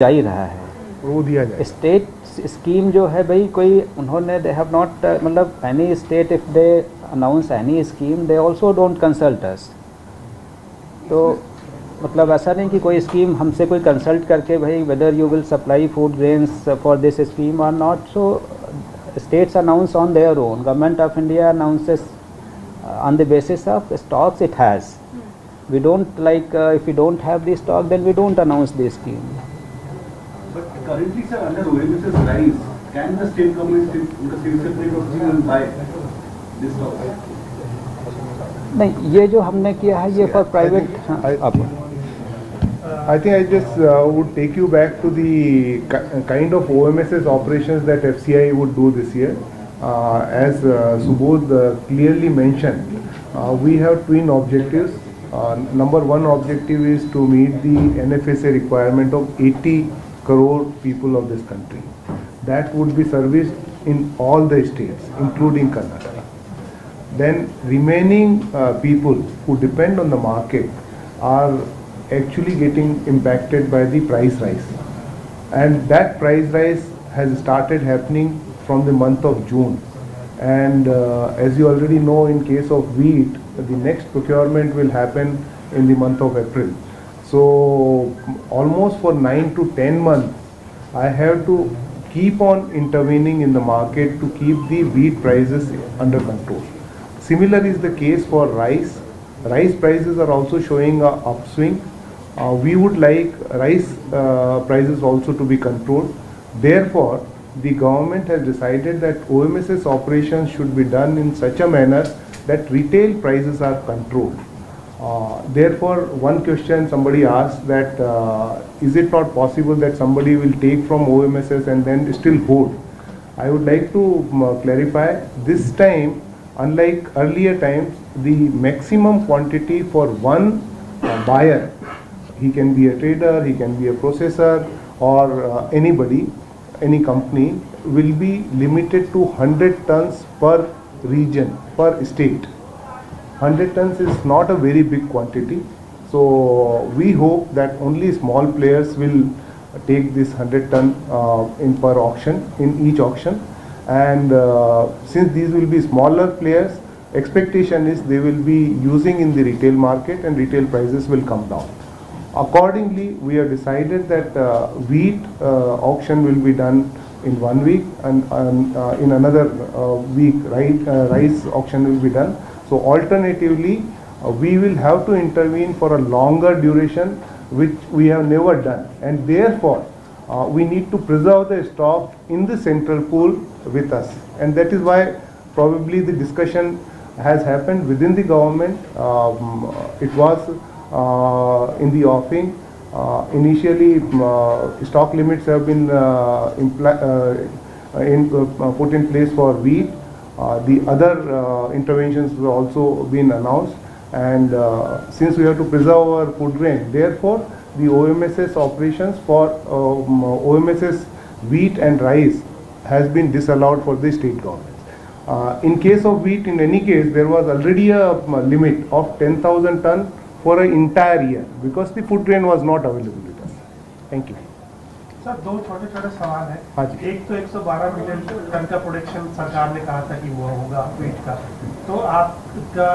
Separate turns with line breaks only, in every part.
जा ही रहा है,
वो दिया जाए।
स्टेट स्कीम जो है भाई, कोई उन्होंने दे हैव नॉट मतलब any state if they announce any scheme they also don't consult us. तो मतलब ऐसा नहीं कि कोई स्कीम हमसे कोई कंसल्ट करके भाई whether you will supply food grains for this scheme और not, so states announce on their own. Government of India announces on the basis of stocks it has. We don't like if we don't have the stock, then we don't announce the scheme.
But currently, sir, under OMS's rise, can the state government, the state separate of and buy this stock?
नहीं, ये जो हमने किया है ये for private.
I think I just would take you back to the kind of OMS's operations that FCI would do this year. As Subodh clearly mentioned, we have twin objectives. Number one objective is to meet the NFSA requirement of 80 crore people of this country. That would be serviced in all the states, including Karnataka. Then remaining people who depend on the market are actually getting impacted by the price rise, and that price rise has started happening from the month of June, and as you already know, in case of wheat, the next procurement will happen in the month of April. So almost for 9 to 10 months I have to keep on intervening in the market to keep the wheat prices under control. Similar is the case for rice. Rice prices are also showing a upswing. We would like rice prices also to be controlled. Therefore, the government has decided that OMS's operations should be done in such a manner that retail prices are controlled. Therefore, one question somebody asked that is it not possible that somebody will take from OMS's and then still hold? I would like to clarify this time, unlike earlier times, the maximum quantity for one buyer, he can be a trader, he can be a processor, or anybody, any company, will be limited to 100 tons per region, per state. 100 tons is not a very big quantity, so we hope that only small players will take this 100 ton in per auction, in each auction, and since these will be smaller players, expectation is they will be using in the retail market and retail prices will come down. Accordingly, we have decided that wheat auction will be done in 1 week, and in another week rice auction will be done. So alternatively, we will have to intervene for a longer duration, which we have never done, and therefore we need to preserve the stock in the central pool with us, and that is why probably the discussion has happened within the government. It was in the offing. Initially, stock limits have been put in place for wheat. The other interventions were also been announced, and since we have to preserve our food grain, therefore the OMS's operations for OMS's wheat and rice has been disallowed for the state government. In case of wheat, in any case, there was already a limit of 10,000 ton for an entire year because the food grain was not available with us. Thank you.
Sir, दो छोटे छोटे सवाल है।
हाँ जी।
एक तो 112 million ton का production सरकार ने कहा था कि वो होगा वीट का, तो आपका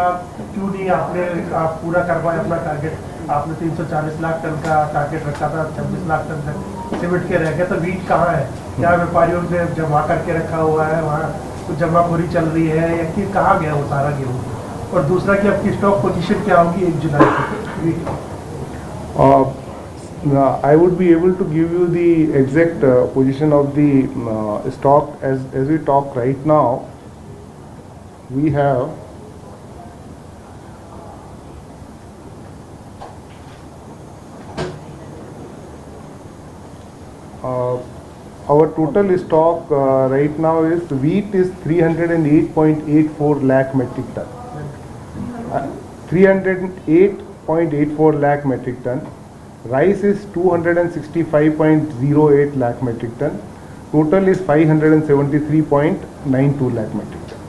क्यों नहीं आप पूरा कर पाए अपना टारगेट? आपने 340 लाख टन का टारगेट रखा था, 26 लाख टन तक सिमट के रह गया, तो वीट कहाँ है? क्या व्यापारियों ने जमा करके रखा हुआ है, वहाँ कुछ जमाखोरी चल रही है, या कि कहाँ गया वो सारा गेहूँ? और दूसरा कि आपकी स्टॉक पोजीशन क्या होगी 1 जुलाई को?
I would be able to give you the exact position of the stock as we talk right now. We have our total stock right now is wheat is 308.84 lakh metric ton. 308.84 lakh metric ton. Rice is 265.08 lakh metric ton. Total is 573.92 lakh metric ton.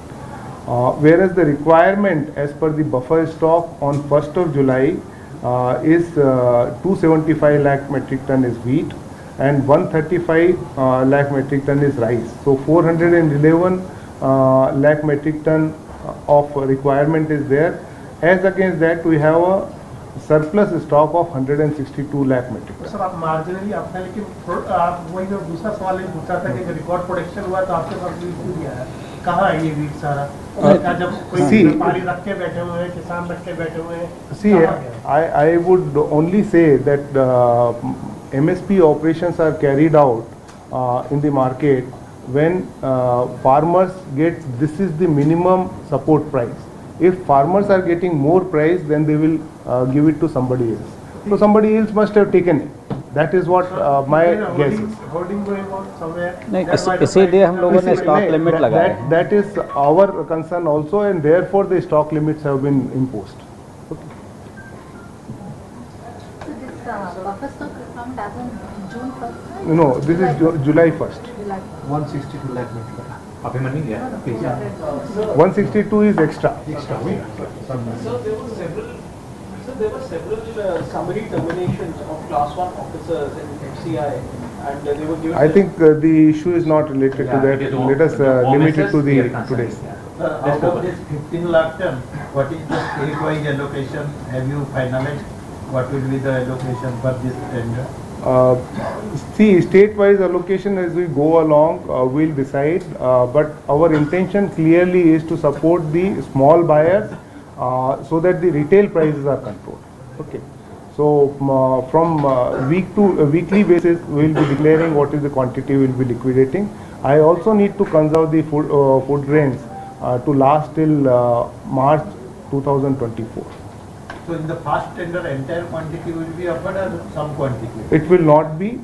Whereas the requirement as per the buffer stock on 1st of July is 275 lakh metric ton is wheat, and 135 lakh metric ton is rice. So 411 lakh metric ton of requirement is there. As against that, we have a surplus stock of 162 lakh metric ton.
Sir आप marginally आपने लेकिन आप वही जो दूसरा सवाल ये पूछा था कि रिकॉर्ड प्रोडक्शन हुआ तो आपके पास वीट क्यों दिया है? कहाँ है ये वीट सारा? और क्या जब कोई व्यापारी रख के बैठे हुए हैं, किसान रख के बैठे हुए हैं?
See, I would only say that MSP operations are carried out in the market when farmers get, this is the minimum support price. If farmers are getting more price, then they will give it to somebody else. So somebody else must have taken it. That is what my guess is.
Hoarding going on somewhere
नहीं, इसीलिए हम लोगों ने stock limit लगाया है.
That is our concern also, and therefore the stock limits have been imposed.
So this buffer stock account as on June 1st?
No, this is July 1st.
July.
162 lakh metric ton. Abhimanyu, yeah, please.
162 is extra.
So there were several summary terminations of class 1 officers in FCI, and they were given.
I think the issue is not related to that. Let us limit it to the today's.
Out of this 15 lakh ton, what is the state-wise allocation? Have you finalized what will be the allocation for this tender?
See, state-wise allocation as we go along, we'll decide. But our intention clearly is to support the small buyers so that the retail prices are controlled. Okay. So from weekly basis, we will be declaring what is the quantity we will be liquidating. I also need to conserve the food grains to last till March 2024.
So in the first tender, entire quantity will be offered or some quantity?
It will not be.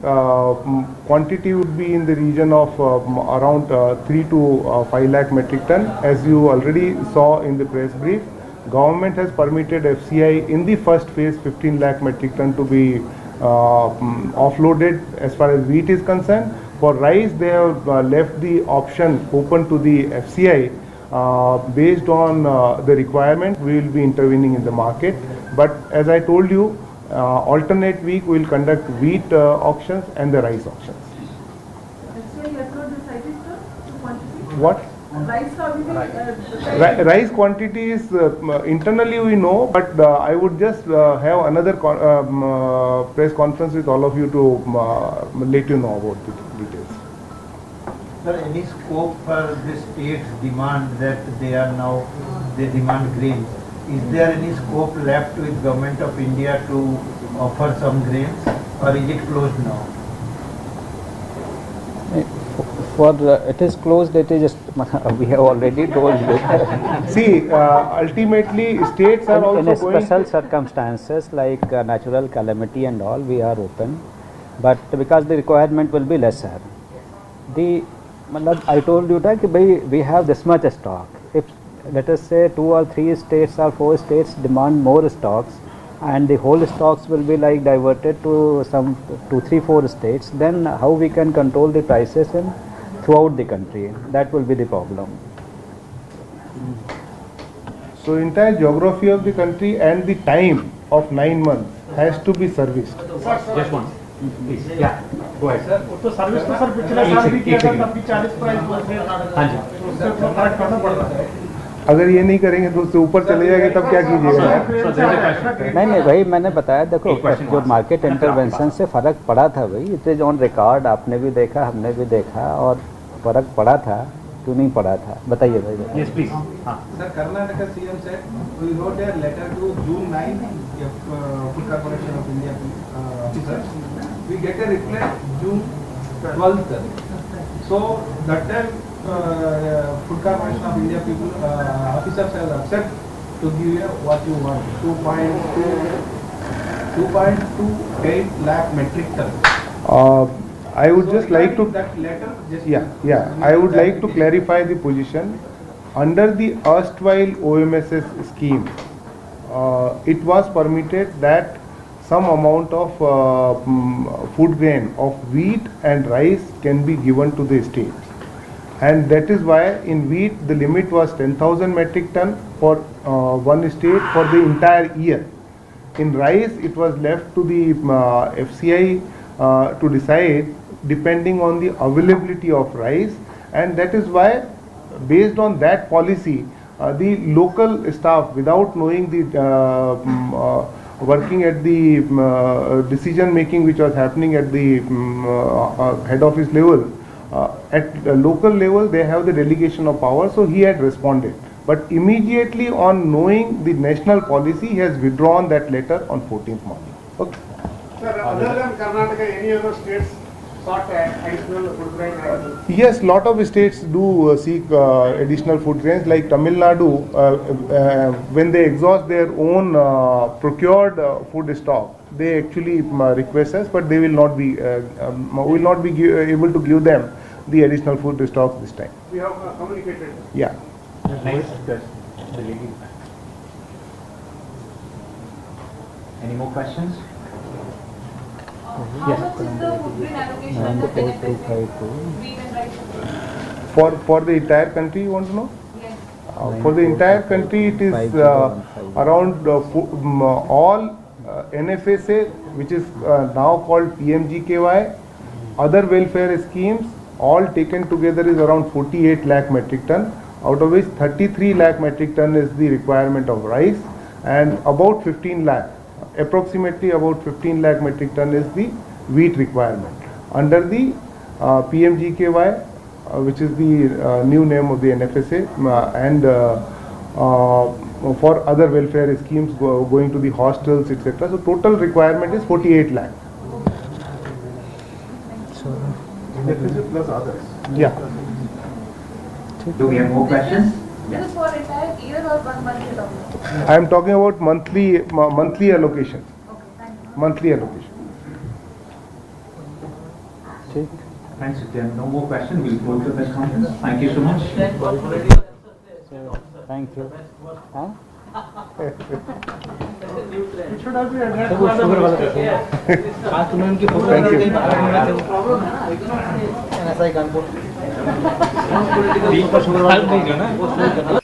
Quantity would be in the region of around 3 to 5 lakh metric ton. As you already saw in the press brief, government has permitted FCI in the first phase 15 lakh metric ton to be offloaded as far as wheat is concerned. For rice, they have left the option open to the FCI. Based on the requirement, we will be intervening in the market. But as I told you, alternate week we will conduct wheat auctions and the rice auctions.
So you have not decided the quantity?
What? Rice quantity is internally we know, but I would just have another press conference with all of you to let you know about the details.
Sir, any scope for the state's demand that they demand grains? Is there any scope left with Government of India to offer some grains, or is it closed now?
It is closed. It is just we have already told you.
See, ultimately states are also
in
going
special circumstances like natural calamity and all, we are open, but because the requirement will be lesser. I told you that we have this much stock. If let us say 2 or 3 states or 4 states demand more stocks, and the whole stocks will be like diverted to some 2, 3, 4 states, then how we can control the prices throughout the country? That will be the problem.
So entire geography of the country and the time of 9 months has to be serviced.
Just one. Please. Yeah. Go ahead.
Sir वो तो service तो sir पिछले साल भी किया था, तब भी 40 प्राइस हुए थे.
हाँ जी.
उससे तो फर्क पड़ना पड़ रहा है.
अगर ये नहीं करेंगे तो उससे ऊपर चले जाएंगे तब क्या कीजिएगा?
नहीं वही मैंने बताया. देखो जो मार्केट इंटरवेंशन से फर्क पड़ा था भाई, इट इज ऑन रिकॉर्ड. आपने भी देखा, हमने भी देखा, और फर्क पड़ा था. क्यों नहीं पड़ा था? बताइए भाई.
Yes, please.
Sir, Karnataka CM said we wrote a letter to June 9, Food Corporation of India officers. We get a reply June 12th. So that time Food Corporation of India people officers have accepted to give you what you want, 2.28 lakh metric ton.
I would just like to
that letter.
I would like to clarify the position. Under the erstwhile OMSS scheme, it was permitted that some amount of food grain of wheat and rice can be given to the state, and that is why in wheat the limit was 10,000 metric ton for one state for the entire year. In rice it was left to the FCI to decide depending on the availability of rice, and that is why, based on that policy, the local staff, without knowing the working at the decision making which was happening at the head office level, at the local level they have the delegation of power, so he had responded. But immediately on knowing the national policy, he has withdrawn that letter on 14th morning. Okay.
Sir, other than Karnataka, any other states sought additional food grain?
Yes, lot of states do seek additional food grains, like Tamil Nadu, when they exhaust their own procured food stock, they actually request us, but they will not be able to give them the additional food stocks this time.
We have communicated.
Yeah.
Next, the lady. Any more questions?
How much is the food grain allocation under NFSA? Wheat and rice?
For the entire country, you want to know?
Yes.
For the entire country, it is around all NFSA, which is now called PMGKY, other welfare schemes, all taken together is around 48 lakh metric ton, out of which 33 lakh metric ton is the requirement of rice, and about 15 lakh, approximately about 15 lakh metric ton is the wheat requirement. Under the PMGKY, which is the new name of the NFSA, and for other welfare schemes going to the hostels, etc. So total requirement is 48 lakh.
NFSA plus others.
Yeah.
Do we have more questions?
This is for entire year or 1 month alone?
I am talking about monthly allocation.
Okay, thank you.
Monthly allocation.
Thanks. If there are no more questions, we'll close the press conference. Thank you so much.
Thank you. Huh?
It should have been addressed.
Thank you.